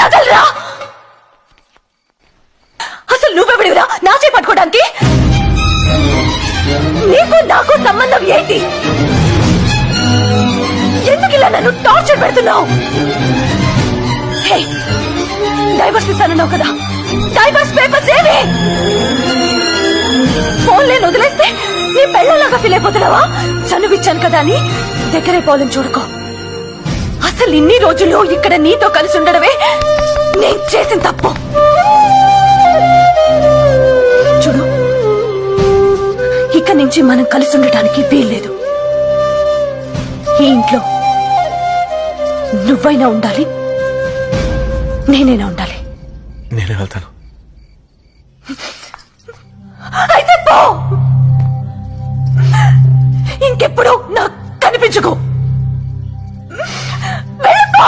వదలరా. అసలు నువ్వెవడివిరా నా చేయి పట్టుకోవడానికి? నీకు నాకు సంబంధం ఏంటి? ఎందుకు ఇలా నన్ను టార్చర్ పెడుతున్నావు? డైవర్స్ ఇస్తానన్నావు కదా, డైవర్స్ పేపర్స్ ఏవి? ఫోన్లే వదిలేస్తే నీ పెళ్ళలాగా ఫీల్ అయిపోతున్నావా? చనువిచ్చాను కదా అని దగ్గరే పోలని చూడుకో. అసలు ఇన్ని రోజులు ఇక్కడ నీతో కలిసి ఉండడమే నేను చేసిన తప్పు. చూడు, ఇక్కడి నుంచి మనం కలిసి ఉండటానికి వీల్లేదు. ఈ ఇంట్లో నువ్వైనా ఉండాలి, నేనైనా ఉండాలి. నేనే వెళ్తాను. అయితే పో, ఇంకెప్పుడు నాకు కనిపించుకో. వెళ్ళిపో.